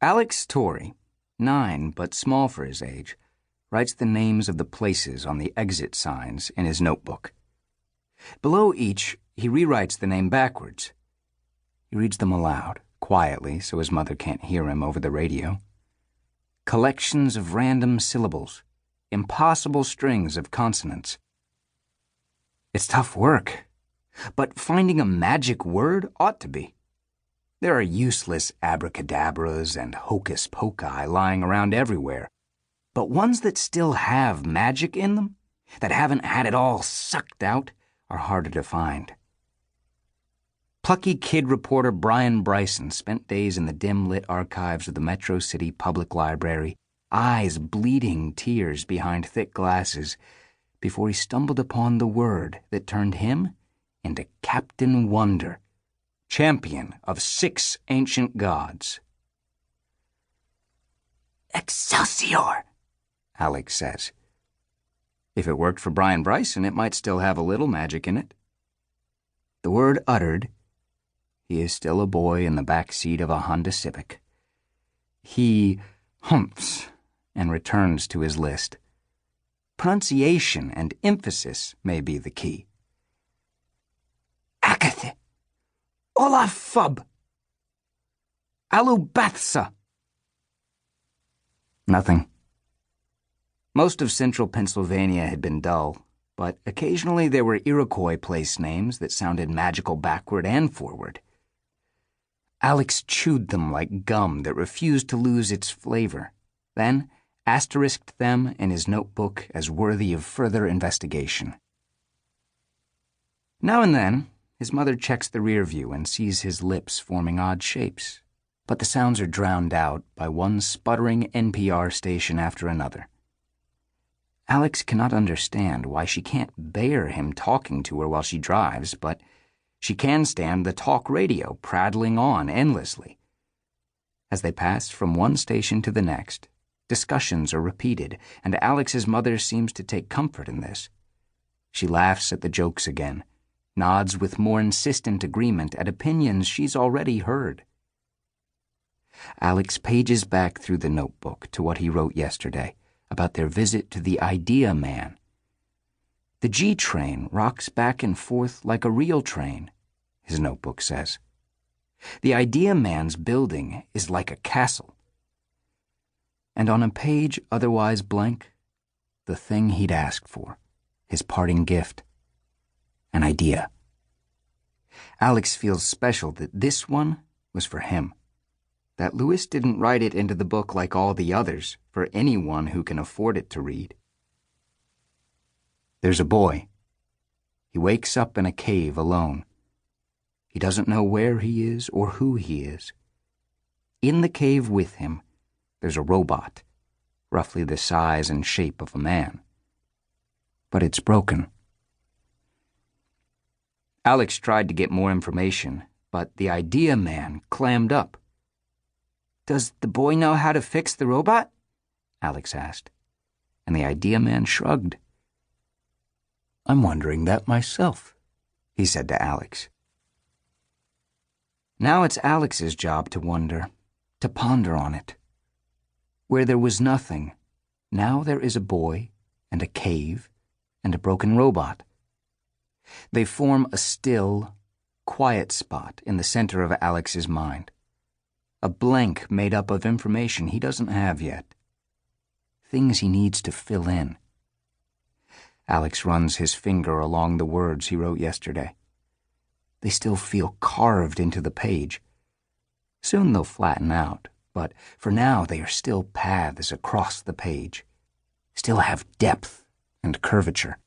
Alex Torrey, 9 but small for his age, writes the names of the places on the exit signs in his notebook. Below each, he rewrites the name backwards. He reads them aloud, quietly, so his mother can't hear him over the radio. Collections of random syllables, impossible strings of consonants. It's tough work, but finding a magic word ought to be. There are useless abracadabras and hocus pocus lying around everywhere, but ones that still have magic in them, that haven't had it all sucked out, are harder to find. Plucky kid reporter Brian Bryson spent days in the dim-lit archives of the Metro City Public Library, eyes bleeding tears behind thick glasses, before he stumbled upon the word that turned him into Captain Wonder, champion of 6 ancient gods. "Excelsior," Alex says. If it worked for Brian Bryson, it might still have a little magic in it. The word uttered, he is still a boy in the back seat of a Honda Civic. He humps and returns to his list. Pronunciation and emphasis may be the key. Akath, Olafub, Alubathsa. Nothing. Most of central Pennsylvania had been dull, but occasionally there were Iroquois place names that sounded magical backward and forward. Alex chewed them like gum that refused to lose its flavor, then asterisked them in his notebook as worthy of further investigation. Now and then, his mother checks the rear view and sees his lips forming odd shapes, but the sounds are drowned out by one sputtering NPR station after another. Alex cannot understand why she can't bear him talking to her while she drives, but she can stand the talk radio prattling on endlessly. As they pass from one station to the next, discussions are repeated, and Alex's mother seems to take comfort in this. She laughs at the jokes again, nods with more insistent agreement at opinions she's already heard. Alex pages back through the notebook to what he wrote yesterday about their visit to the Idea Man. The G-train rocks back and forth like a real train, his notebook says. The Idea Man's building is like a castle. And on a page otherwise blank, the thing he'd asked for, his parting gift, an idea. Alex feels special that this one was for him, that Lewis didn't write it into the book like all the others for anyone who can afford it to read. There's a boy. He wakes up in a cave alone. He doesn't know where he is or who he is. In the cave with him, there's a robot, roughly the size and shape of a man. But it's broken. Alex tried to get more information, but the Idea Man clammed up. "Does the boy know how to fix the robot?" Alex asked, and the Idea Man shrugged. "I'm wondering that myself," he said to Alex. Now it's Alex's job to wonder, to ponder on it. Where there was nothing, now there is a boy and a cave and a broken robot. They form a still, quiet spot in the center of Alex's mind. A blank made up of information he doesn't have yet. Things he needs to fill in. Alex runs his finger along the words he wrote yesterday. They still feel carved into the page. Soon they'll flatten out, but for now they are still paths across the page, still have depth and curvature.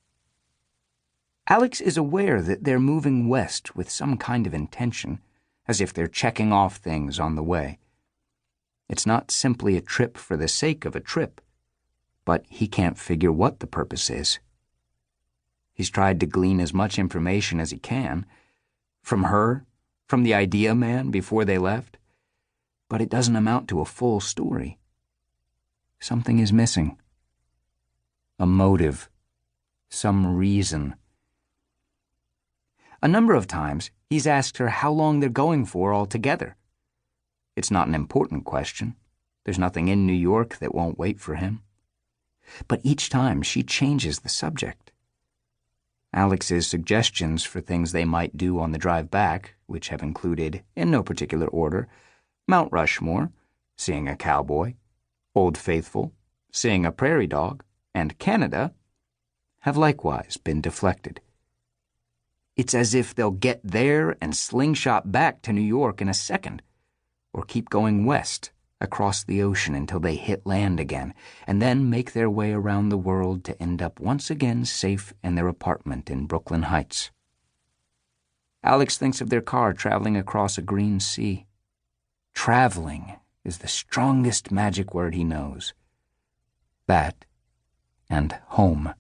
Alex is aware that they're moving west with some kind of intention, as if they're checking off things on the way. It's not simply a trip for the sake of a trip, but he can't figure what the purpose is. He's tried to glean as much information as he can, from her, from the Idea Man before they left, but it doesn't amount to a full story. Something is missing. A motive. Some reason. A number of times, he's asked her how long they're going for altogether. It's not an important question, There's nothing in New York that won't wait for him. But each time she changes the subject. Alex's suggestions for things they might do on the drive back, which have included, in no particular order, Mount Rushmore, seeing a cowboy, Old Faithful, seeing a prairie dog, and Canada, have likewise been deflected. It's as if they'll get there and slingshot back to New York in a second, or keep going west across the ocean until they hit land again, and then make their way around the world to end up once again safe in their apartment in Brooklyn Heights. Alex thinks of their car traveling across a green sea. Traveling is the strongest magic word he knows. That and home.